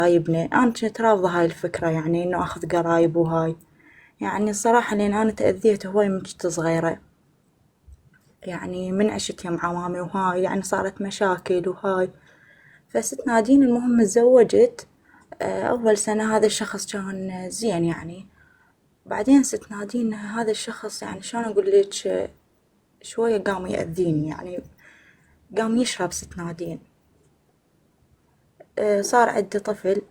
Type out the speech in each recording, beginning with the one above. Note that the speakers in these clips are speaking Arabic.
قرايبنا. أنا كنت رافضة هاي الفكرة، يعني إنه آخذ قرايب وهاي. يعني الصراحة لأن أنا تأذيت هواي من كنت صغيرة، يعني من عشت يم عمامي وهاي، يعني صارت مشاكل وهاي. فست نادين المهم تزوجت. أول سنة هذا الشخص كان زين يعني. بعدين ست نادين هذا الشخص يعني شلون أقول ليج، شوية قام يأذيني يعني. قام يشرب ست نادين. صار عندي طفل.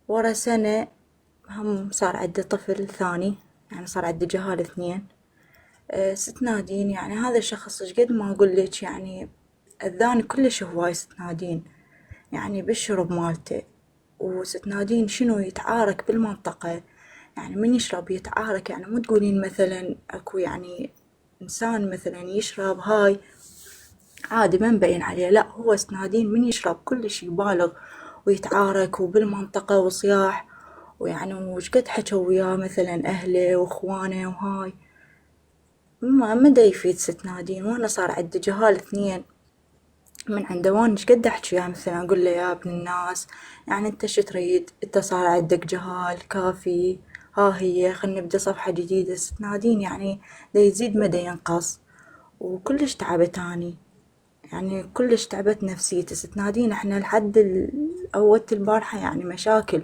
ورا سنة هم صار عندي طفل ثاني، يعني صار عندي جهال اثنين. ست نادين يعني هذا الشخص شقد ما أقول لك يعني أذاني كلش هواي ست نادين، يعني بالشرب مالته. وست نادين شنو يتعارك بالمنطقة، يعني من يشرب يتعارك، يعني مو تقولين مثلا اكو يعني انسان مثلا يشرب هاي عادي ما مبين عليه، لا هو ست نادين من يشرب كلش يبالغ ويتعارك وبالمنطقة وصياح. ويعني وشقد حكوا وياه مثلا أهله وإخوانه وهاي. ما دا يفيد ست نادين. وأنا صار عندي جهال اثنين من عنده، وانا ايش قد احكي وياه مثلا اقول له يا ابن الناس، يعني انت شو تريد، انت صار عندك جهال كافي، ها هي خلينا نبدا صفحة جديدة. ست نادين يعني دا يزيد ما دا ينقص. وكلش تعبت اني، يعني كلش تعبت نفسيتي ست نادين. احنا لحد اول البارحة يعني مشاكل،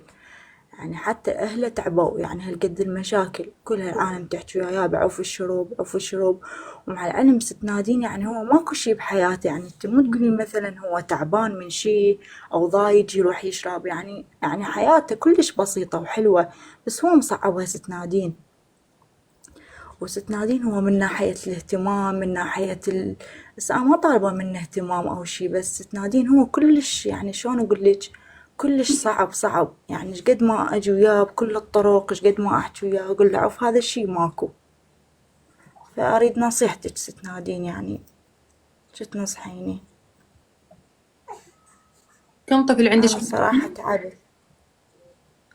يعني حتى أهله تعبوا، يعني هالقد المشاكل كل هالعالم تحكي وياه يابا عوف الشروب عوف الشروب. ومع العلم ست نادين يعني هو ماكو شي بحياته، يعني انت مو تقولين مثلا هو تعبان من شي أو ضايج يروح يشرب، يعني حياته كلش بسيطة وحلوة، بس هو مصعبها ست نادين. وست نادين هو من ناحية الاهتمام، من ناحية بس أنا ما طالبة منه اهتمام أو شي، بس ست نادين هو كلش يعني شلون أقولك كلش صعب. يعني شقد ما أجي وياه بكل الطرق، شقد ما أحكي وياه أقول له عف هذا الشي ماكو. فأريد نصيحتك ست نادين، يعني شو تنصحيني؟ كم طفل عندك؟ أنا الصراحة تعبت.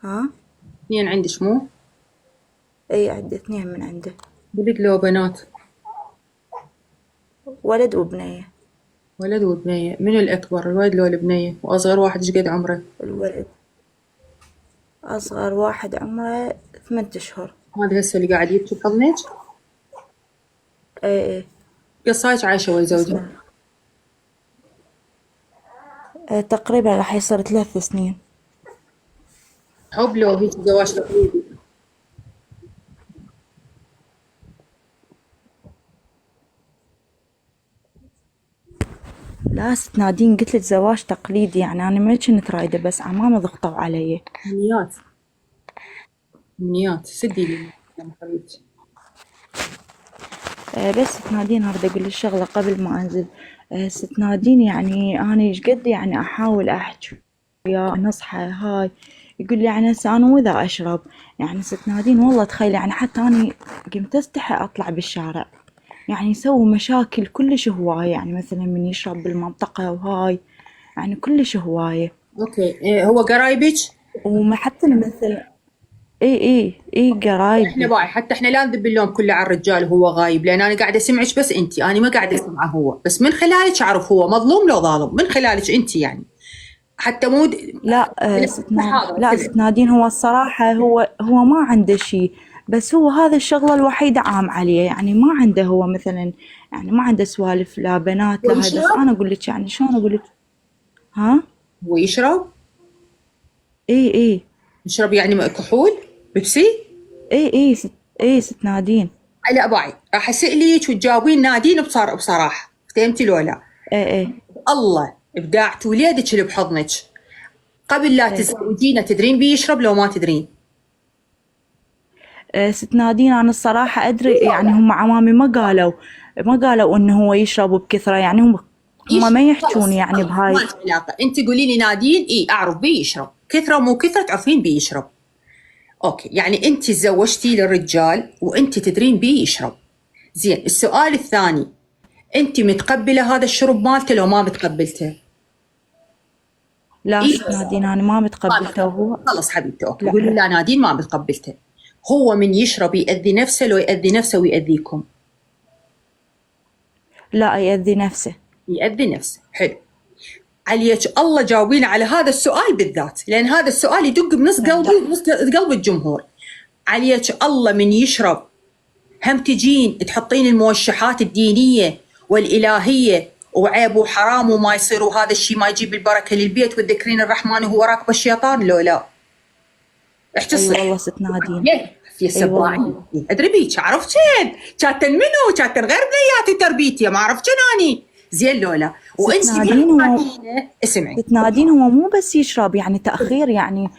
ها؟ اثنين عندك مو؟ أي عندي اثنين من عنده. ولد لو بنات؟ ولد وبنية. ولد وبنية. منو الأكبر، الولد لو البنية؟ وأصغر واحد ايش قد عمره؟ الولد. أصغر واحد عمره 8 أشهر. هذا هسه اللي قاعد يبكي بحضنك؟ اي. قصايش عايشة ويا زوجها؟ اسمه تقريبا راح يصير 3 سنين. حب لو هيك زواج تقليدي؟ لا ست نادين قلت لك زواج تقليدي، يعني أنا ما كنت رايدة بس عمامي ضغطوا علي. أمنيات. أمنيات سدي لي يا حبيبتي. بس ست نادين أريد أقول لك شغلة قبل ما أنزل. ست نادين يعني أنا إيش قد يعني أحاول أحكي وياه نصحى هاي، يقول لي يعني هسه أنا وإذا أشرب. يعني ست نادين والله تخيل، يعني حتى أنا قمت أستحي أطلع بالشارع، يعني يسوي مشاكل كلش هواية، يعني مثلا من يشرب بالمنطقة وهاي، يعني كلش هواية. أوكي إيه هو قرايبك؟ وما حتى مثلا اي احنا قرايبي. باي حتى احنا لا نذب اللوم كله على الرجال وهو غايب، لان انا قاعده اسمعك بس انت، انا ما قاعده اسمعه هو، بس من خلالك اعرف هو مظلوم لو ظالم من خلالك انت يعني. حتى مو لا حاضر لا سمع. ست نادين هو الصراحة هو ما عنده شي، بس هو هذا الشغلة الوحيدة عام عليه، يعني ما عنده هو مثلا، يعني ما عنده سوالف لا بنات هو لا هاي. بس يشرب؟ انا اقول لك يعني شلون اقول لك. ها؟ هو يشرب؟ اي. يشرب يعني كحول؟ بيبسي؟ اي ست نادين. لا باي راح اسالك وتجاوبين نادين بصراحه، فهمتي لو لا؟ اي. الله ابداعت وليدك اللي بحضنك. قبل لا اي. تتزوجينه تدرين بيشرب لو ما تدرين؟ ست نادين انا الصراحة ادري، يعني هم عمامي ما قالوا انه هو يشرب بكثرة، يعني هم يشرب ما يحجون خلص يعني خلص ما بهاي. لك علاقه، انت قولي لي نادين اي اعرف بيشرب كثره مو كثره تعرفين بيشرب. اوكي يعني انت تزوجتي للرجال وانت تدرين بيشرب. زين السؤال الثاني، انت متقبله هذا الشرب مالته لو ما متقبلته؟ لا اي ست بس نادين انا ما ما متقبلته متقبل. وهو. خلص حبيبتي اوكي لا قولي لا نادين ما متقبلته. هو من يشرب يأذي نفسه لو يأذي نفسه ويأذيكم؟ لا يأذي نفسه. يأذي نفسه حلو. عليك الله جاوبين على هذا السؤال بالذات، لأن هذا السؤال يدق بنص قلبي وبنص قلب الجمهور. عليك الله من يشرب هم تجين تحطين الموشحات الدينية والإلهية وعيب وحرام وما يصير وهذا الشيء ما يجيب البركة للبيت وتذكرين الرحمن وهو راكب الشيطان؟ لو لا احتصي. اي والله ست نادين. في سباعي ادري بيك عرفتين كاتن منو كاتن غير بنياتي تربيتي ما عرفت اني زين لولا. وانت اسمعي ست نادين هو مو بس يشرب يعني تاخير يعني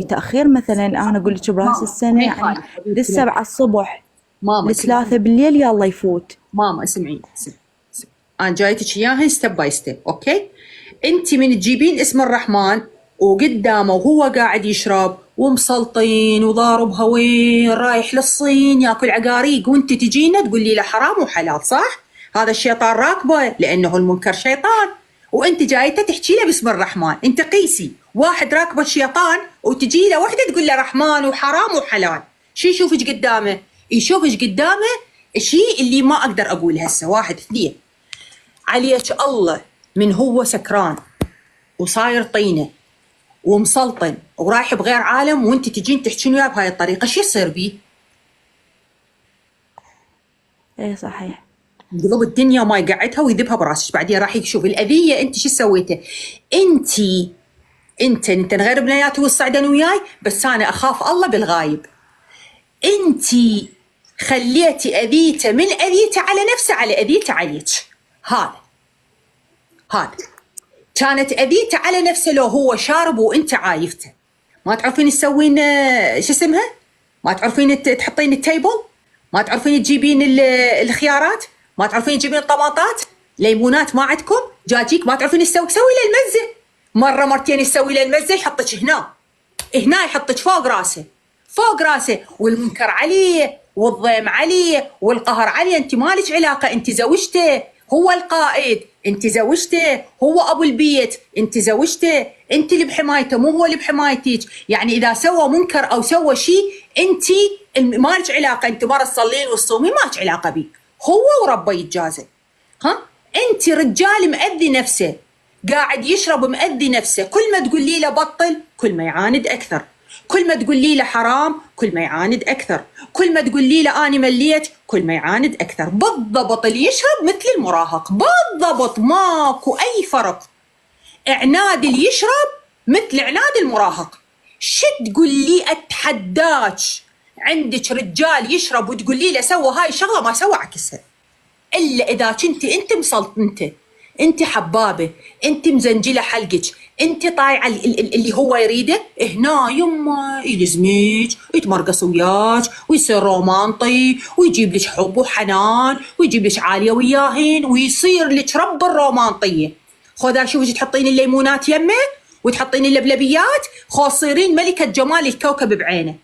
تاخير مثلا انا اقول لك براس السنه يعني للسبعة الصبح ماما ل3 بالليل يلا يفوت. ماما اسمعي انا جايتك اياها ستيب باي ستيب. اوكي انت من تجيبين اسم الرحمن وقدامه وهو قاعد يشرب ومسلطين وضاربها وين رايح للصين ياكل عقاريق وانت تجينا تقول لي له حرام وحلال، صح؟ هذا الشيطان راكبه لانه المنكر شيطان، وانت جايته تحكي له باسم الرحمن. انت قيسي واحد راكبه الشيطان وتجي له وحده تقول له رحمن وحرام وحلال، شو يشوفك قدامه؟ يشوفك قدامه الشيء اللي ما اقدر اقول هسه. 1 2 عليك الله من هو سكران وصاير طينه ومسلطن ورايح بغير عالم وانت تجين تحكين وياه بهاي الطريقه، شو يصير بيه؟ ايه صحيح يقلب الدنيا ما يقعدها ويذبها براسك. بعدين راح يشوف الاذيه انت شو سويته. انت غير بنياتي والصعدن وياي، بس انا اخاف الله بالغايب. انت خليتي اذيته من اذيته على نفسه على اذيته عليك. هذا كانت اذيته على نفسه لو هو شارب وانت عايفته. ما تعرفين تسوين شو اسمها؟ ما تعرفين تحطين التيبل؟ ما تعرفين تجيبين الخيارات؟ ما تعرفين تجيبين الطماطات؟ ليمونات ما عندكم؟ جاجيك ما تعرفين سوي له المزه. مره مرتين يسوي له المزه يحطك هنا يحطك فوق راسه والمنكر عليه والضيم عليه والقهر عليه. انت مالك علاقه، انت زوجته هو القائد، انت زوجته هو ابو البيت، انت زوجته انت اللي بحمايته مو هو اللي بحمايتك. يعني اذا سوى منكر او سوى شيء انت مالك علاقه، انت مره تصلين وتصومين مالك علاقه بيه، هو وربه يتجازى. انت رجال مأذي نفسه قاعد يشرب مأذي نفسه، كل ما تقولي له بطل كل ما يعاند اكثر، كل ما تقولي له حرام كل ما يعاند اكثر، كل ما تقولي له اني مليت كل ما يعاند اكثر. بالضبط اللي يشرب مثل المراهق، بالضبط ماكو اي فرق. عناد اللي يشرب مثل عناد المراهق. شو تقولي اتحداك عندك رجال يشرب وتقولي له سوى هاي الشغله ما سوى عكسها، الا اذا كنت انت مسلطنته، انت حبابه، انت مزنجله حلقك، انت طايعه اللي هو يريده. هنا يما يلزمك يتمرقص وياك ويصير رومانطي ويجيب لك حب وحنان ويجيب لك عاليه وياهن ويصير لك رب الرومانطيه. خذ اشوفك تحطين الليمونات يمه وتحطين اللبلبيات، خو تصيرين ملكه جمال الكوكب بعينه.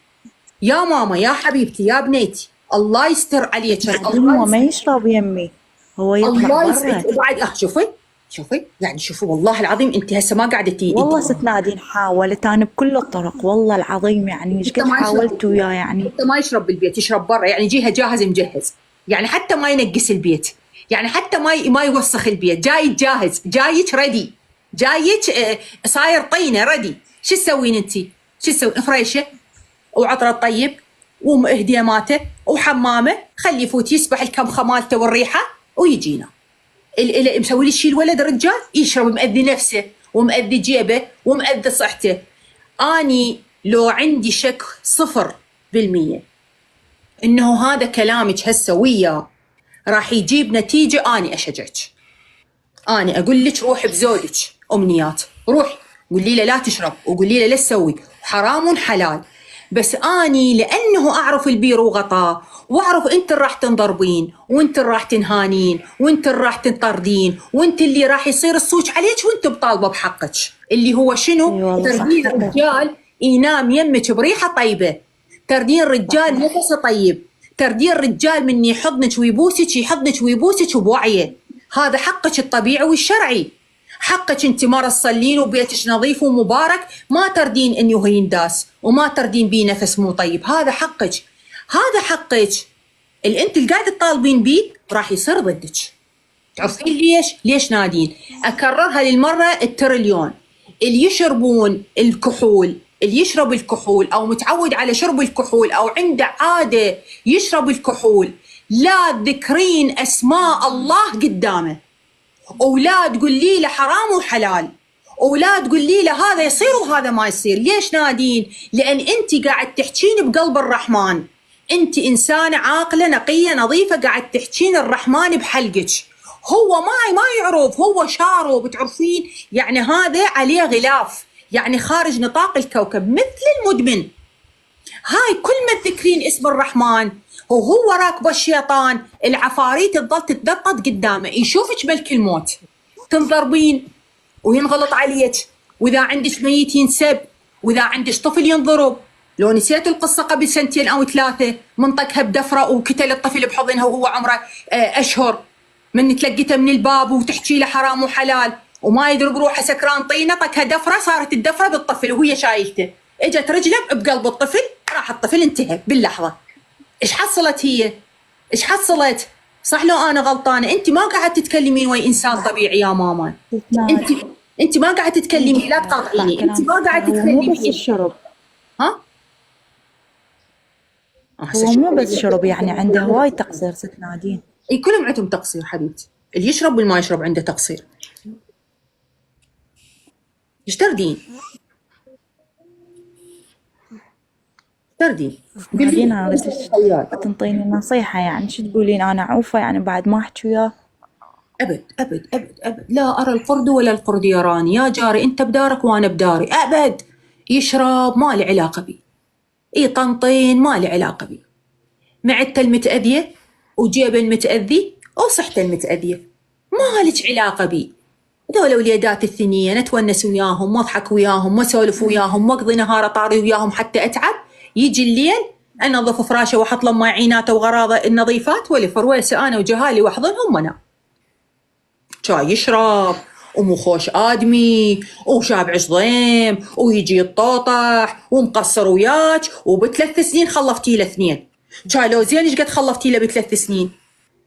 يا ماما يا حبيبتي يا بنيتي الله يستر عليك. هو ما يشرب يمي، هو يطلع برا. وبعد شوفي يعني شوفي والله العظيم انت هسه ما قاعده تيجي. والله ست نادين حاولت انا بكل الطرق والله العظيم، يعني ايش قد حاولت وياه. يعني حتى ما يشرب بالبيت، يشرب برا، يعني جيها جاهز مجهز، يعني حتى ما ينقص البيت، يعني حتى ما يوسخ البيت، جاي جاهز، جايك ردي، جايك صاير طينه ردي. شو تسوين انت؟ شو تسوين؟ فريشه وعطره طيب وهديماته وحمامه، خليه يفوت يسبح الكمخه مالته والريحه ويجينا. مسوي لي شيء الولد رجال يشرب مأذي نفسه ومأذي جيبه ومأذي صحته. اني لو عندي شك 0% انه هذا كلامك هسه وياه راح يجيب نتيجه، اني اشجعك، اني اقول لك روحي بزودك امنيات، روحي قولي له لا تشرب وقولي له لا تسوي حرام حلال. بس اني لانه اعرف البير وغطاه واعرف انت اللي راح تنضربين وانت اللي راح تنهانين وانت اللي راح تنطردين وانت اللي راح يصير الصوت عليك وانت بطالبه بحقك، اللي هو شنو؟ تردين الرجال ينام يمك بريحه طيبه، تردين الرجال نفسه طيب، تردين الرجال من يحضنك ويبوسك يحضنك ويبوسك بوعيه. هذا حقك الطبيعي والشرعي. حقك انت مره تصلين وبيتك نظيف ومبارك، ما تردين انه ينداس وما تردين بيه نفس مو طيب. هذا حقك، هذا حقك اللي انت اللي قاعده تطالبين بيه راح يصير ضدك. تعرفين ليش نادين؟ أكررها للمرة التريليون. اللي يشربون الكحول، اللي يشرب الكحول أو متعود على شرب الكحول أو عنده عادة يشرب الكحول، لا تذكرين أسماء الله قدامه، ولا تقولي له حرام وحلال، ولا تقولي له هذا يصير وهذا ما يصير. ليش نادين؟ لأن أنت قاعد تحكين بقلب الرحمن، أنت إنسانة عاقلة نقية نظيفة، قاعد تحكين الرحمن بحلقك. هو ما يعرف، هو شارب، تعرفين يعني هذا عليه غلاف، يعني خارج نطاق الكوكب مثل المدمن. هاي كل ما تذكرين اسم الرحمن وهو راكب الشيطان، العفاريت تظل تتدقق قدامه، يشوفك ملك الموت، تنضربين وينغلط عليك، واذا عندك ميت ينسب، واذا عندك طفل ينضرب. لو نسيتوا القصه قبل 2 أو 3 من طقها بدفره وقتل الطفل بحضنها وهو عمره اشهر، من تلقيته من الباب وتحكي له حرام وحلال وما يدري بروحه سكران طينه، طقها دفره، صارت الدفره بالطفل وهي شايلته، اجت رجله بقلب الطفل، راح الطفل انتهى باللحظه. ايش حصلت هي؟ ايش حصلت؟ صح لو انا غلطانه؟ انت ما قاعد تتكلمين ويا انسان طبيعي يا ماما. انت ما قاعد تتكلمي، لا تقاطعيني، انت ما قاعد تتكلمي. مو بس الشرب، ها؟ هو مو بس شرب، يعني عنده هواي تقصير ست نادين. اي كلهم عندهم تقصير حبيبتي، اللي يشرب والما يشرب عنده تقصير. ايش تردين؟ تردين نادين انا اريد تنطيني نصيحة، يعني شو تقولين؟ انا عوفة يعني بعد ما احكي وياه؟ أبد أبد أبد أبد، لا أرى القرد ولا القرد يراني. يا جاري أنت بدارك وأنا بداري، أبد. يشرب ما له علاقة بي، يطنطين ما له علاقة بي، معدته المتأذية وجيبه المتأذي وصحته المتأذية ما لك علاقة بي. ذولا وليدات الثنية نتونس وياهم واضحك وياهم واسولف وياهم واقضي نهار طاري وياهم حتى أتعب. يجي الليل أنظف فراشه وأحط له معيناته وغراضه النظيفات والفرويسة أنا وجهالي وأحضنهم وأنام. شاي يشرب ومو خوش آدمي وشاب عصضيم ويجي يتطوطح ومقصر وياك، وب3 سنين خلفتي له 2. شاي لو زين ايش قد خلفتي له ب3 سنين؟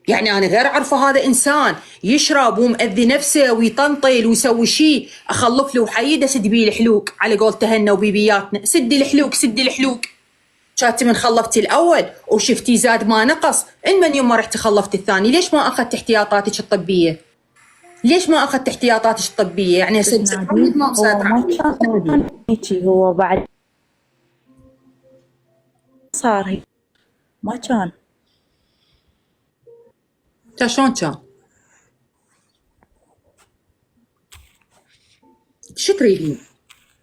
يعني أنا غير عارفة هذا إنسان يشرب ومأذي نفسه ويطنطل ويسوي شيء، أخلف له حيده سد بيه الحلوق على قول تهنا وبيبياتنا، سدي الحلوق سدي الحلوق. شاتي من خلفتي الأول وشفتي زاد ما نقص، من يوم ما رحتي خلفتي الثاني ليش ما أخذت احتياطاتك الطبية؟ ليش ما أخذت احتياطاتك الطبية؟ يعني ما كان هيجي، هو بعد صار هيك ما كان. شلون كان؟ شو تريدين؟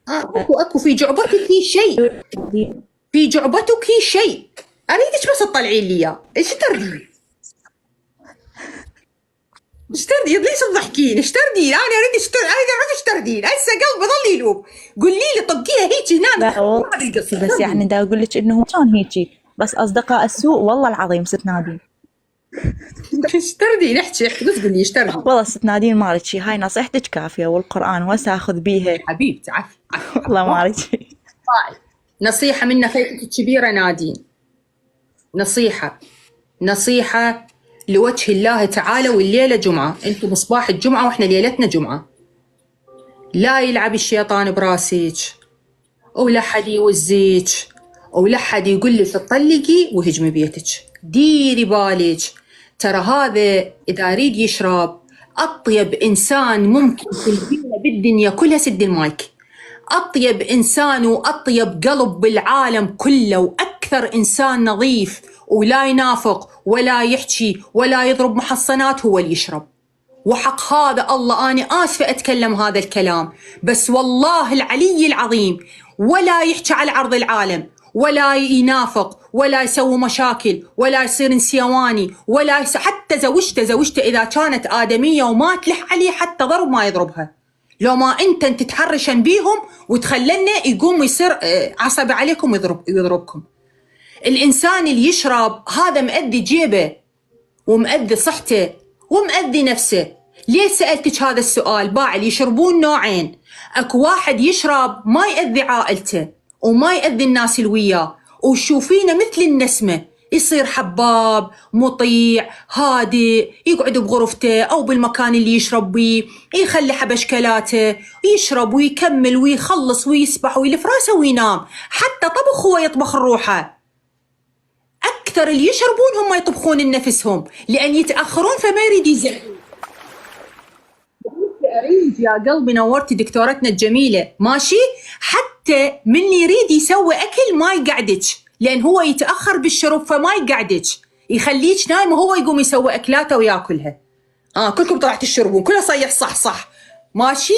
اكو في جعبتك شيء، في جعبتك شيء، اريدك بس تطلعين لي اياه. ايش تردين؟ ايش تردين؟ ليش تضحكين؟ ايش تردين؟ انا اريد اعرف ايش تردين. هسه قلبي ظل يلوب. قولي لي طبقيها هيك هناك. بس يعني دا اقول لك انه كان هيك، بس اصدقاء السوء والله العظيم ست نادين. ايش تردين؟ احكي بس قولي ايش تردين. والله ست نادين ما اريد شي، هاي نصيحتك كافيه والقران وساخذ بيها حبيبتي. عفوا والله ما اريد شي. نصيحه من خيتك الكبيره نادين، نصيحه لوجه الله تعالى، والليله جمعه، انتم مصباح الجمعه واحنا ليلتنا جمعه. لا يلعب الشيطان براسك، ولا حد يوزيك، ولا حد يقول لك تطلقي وهجمي بيتك. ديري بالك، ترى هذا اذا يريد يشرب اطيب انسان ممكن في بالدنيا كلها، سد المايك، اطيب انسان واطيب قلب بالعالم كله، واكثر انسان نظيف ولا ينافق ولا يحكي ولا يضرب محصنات هو اللي يشرب. وحق هذا الله أنا آسفة أتكلم هذا الكلام، بس والله العلي العظيم ولا يحكي على عرض العالم، ولا ينافق، ولا يسوي مشاكل، ولا يصير نسيواني، ولا حتى زوجته إذا كانت آدمية وما تلح عليه حتى ضرب ما يضربها. لو ما أنت تتحرشن بيهم وتخلنا يقوم يصير عصبي عليكم ويضربكم. الإنسان اللي يشرب هذا مأذي جيبه ومأذي صحته ومأذي نفسه. ليه سألتك هذا السؤال؟ باعل يشربون نوعين، اكو واحد يشرب ما يأذي عائلته وما يأذي الناس اللي وياه، وشوفينه مثل النسمة يصير حباب مطيع هادئ، يقعد بغرفته أو بالمكان اللي يشرب بيه، يخلي حبشكلاته يشرب ويكمل ويخلص ويسبح ويلف راسه وينام. حتى طبخ هو يطبخ روحه. أكثر اللي يشربون هم يطبخون لنفسهم، لأن يتأخرون فما يريد يزعلون. أريد يا قلبي نورتي دكتورتنا الجميلة، ماشي؟ حتى من اللي يريد يسوي أكل ما يقعدك، لأن هو يتأخر بالشرب فما يقعدك، يخليك نايم وهو يقوم يسوي أكلاته وياكلها. كلكم طلعت تشربون، كله صيح صح ماشي؟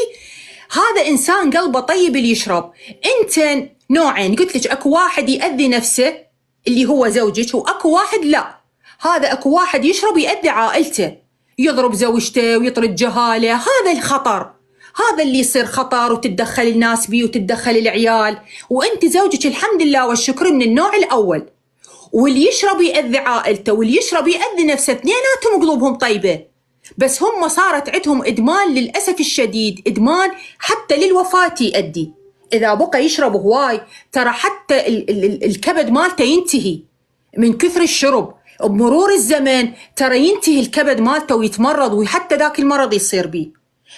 هذا إنسان قلبه طيب اللي يشرب. أنت نوعين قلت لك، أكو واحد يأذي نفسه اللي هو زوجك، وأكو واحد لا. هذا أكو واحد يشرب يأذي عائلته، يضرب زوجته ويطرد جهاله. هذا الخطر، هذا اللي يصير خطر وتتدخل الناس بيه وتتدخل العيال. وانت زوجك الحمد لله والشكر من النوع الأول. واللي يشرب يأذي عائلته واللي يشرب يأذي نفسه، اثنيناتهم قلوبهم طيبة، بس هم صارت عندهم إدمان للأسف الشديد، إدمان حتى للوفاة يؤدي. إذا بقى يشرب هواي ترى حتى الكبد مالته ينتهي من كثر الشرب. بمرور الزمن ترى ينتهي الكبد مالته ويتمرض، وحتى ذاك المرض يصير بيه.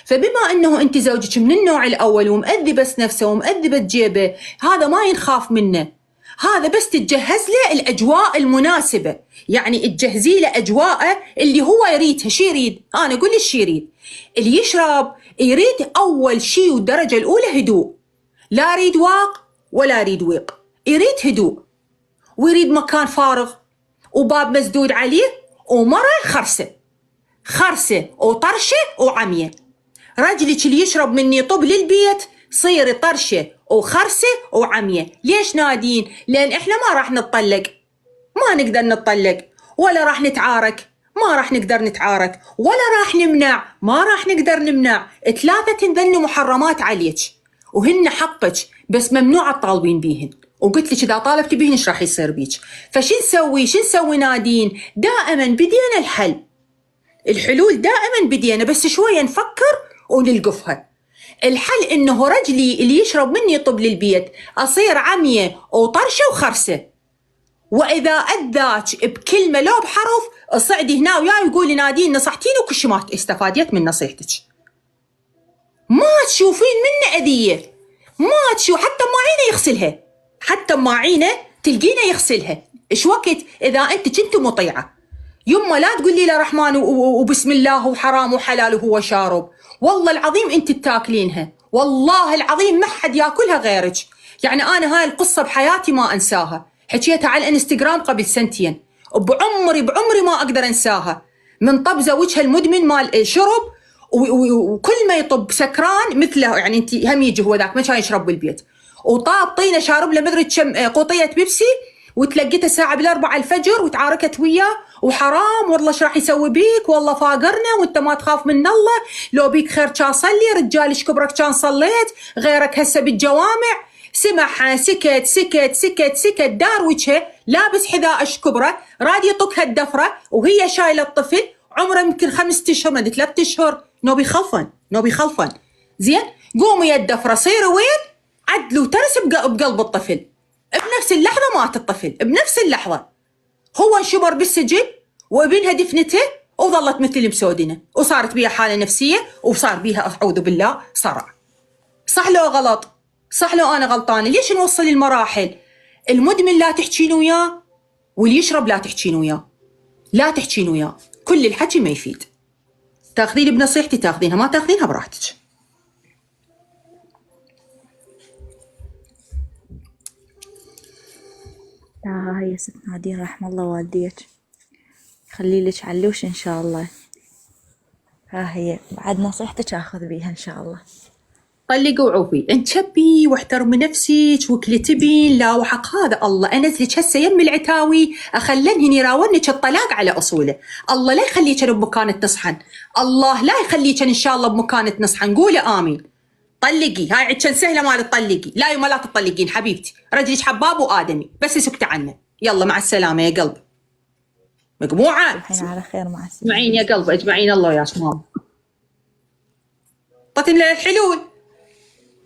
فبما أنه أنت زوجك من النوع الأول ومؤذي بس نفسه ومؤذي بس جيبه، هذا ما ينخاف منه. هذا بس تتجهز له الأجواء المناسبة، يعني تجهزي له أجواءه اللي هو يريدها. شي يريد؟ أنا أقول لك شي يريد. اللي يشرب يريد أول شي والدرجة الأولى هدوء، لا يريد واق ولا يريد ويق، يريد هدوء، ويريد مكان فارغ وباب مسدود عليه ومرة خرسة وطرشة وعمية. رجلك اللي يشرب مني طب للبيت صير طرشة وخرسة وعمية. ليش نادين؟ لأن إحنا ما راح نتطلق، ما نقدر نتطلق، ولا راح نتعارك، ما راح نقدر نتعارك، ولا راح نمنع، ما راح نقدر نمنع. 3 تنذن محرمات عليك وهن حقك، بس ممنوع تطالبين بيهن. وقلت لك إذا طالبتي بيهن إيش راح يصير بيك. فشو نسوي نادين؟ دائما بدينا الحلول دائما بدينا، بس شوية نفكر ونلقفها. الحل إنه رجلي اللي يشرب مني طب للبيت أصير عمية وطرشة وخرسة، وإذا أذاك بكلمة لو بحرف اصعدي هنا وياي وقولي نادين نصحتيني وكل شي ما استفاديت من نصيحتك. ما تشوفين منه أذية، ما تشوف حتى معينة يغسلها، حتى معينة تلقينه يغسلها. إيش وقت إذا أنت كنت مطيعة؟ يما لا تقولي له رحمن وبسم الله وحرام وحلال وهو شارب. والله العظيم أنت تاكلينها، والله العظيم ما حد ياكلها غيرك. يعني أنا هاي القصة بحياتي ما أنساها، حكيتها على الانستغرام قبل 2 سنين، بعمري ما أقدر أنساها. من طب زوجها المدمن مال شرب، وكل ما يطب سكران مثله، يعني أنت هم يجي هو ذاك ما كان يشرب بالبيت، وطاب طينة شارب له مدري كم قوطية بيبسي، وتلقيته الساعة 4 الفجر وتعاركت وياه. وحرام والله ايش راح يسوي بيك، والله فاقرنا وانت ما تخاف من الله، لو بيك خير كان صلي، رجال ايش كبرك كان صليت، غيرك هسه بالجوامع. سمعها سكت دار وجهه، لابس حذاء ايش كبره، راد يطق هالدفره وهي شايله الطفل عمره يمكن 5 أشهر ما 3 أشهر. نوبي خلفن زين. قوموا يا الدفره صيروا وين؟ عدلوا ترس بقلب الطفل. بنفس اللحظة مات الطفل، بنفس اللحظة. هو انشبر بالسجن وابنها دفنته وظلت مثل مسودنة، وصارت بيها حالة نفسية، وصار بيها أعوذ بالله صرع. صح لو غلط؟ صح لو أنا غلطانة؟ ليش نوصل المراحل؟ المدمن لا تحكين وياه، واللي يشرب لا تحكين وياه، كل الحكي ما يفيد. تاخذين بنصيحتي تاخذينها، ما تاخذينها براحتك. لا هاي ست نادين رحم الله والديك، يخلي لك علوش إن شاء الله. ها هي بعد نصيحتك أخذ بيها إن شاء الله. طلقي وعوفي، انتبهي واحترمي نفسك وكلي تبين. لا وحق هذا الله انزلك هسه يم العتاوي، اخلنهن يراونك الطلاق على اصوله. الله لا يخليك بمكانة تصحن، الله لا يخليك ان شاء الله بمكانة نصحن. قولي امين. طلقي، هاي عدشان سهله مال تطلقي. لا يما لا تطلقين حبيبتي، رجلك حباب وادمي، بس سكتي عنه. يلا مع السلامه يا قلب. مجموعه الحين على خير، مع السلامه. اجمعين يا قلب، اجمعين الله وياك ماما. طتن للحلول.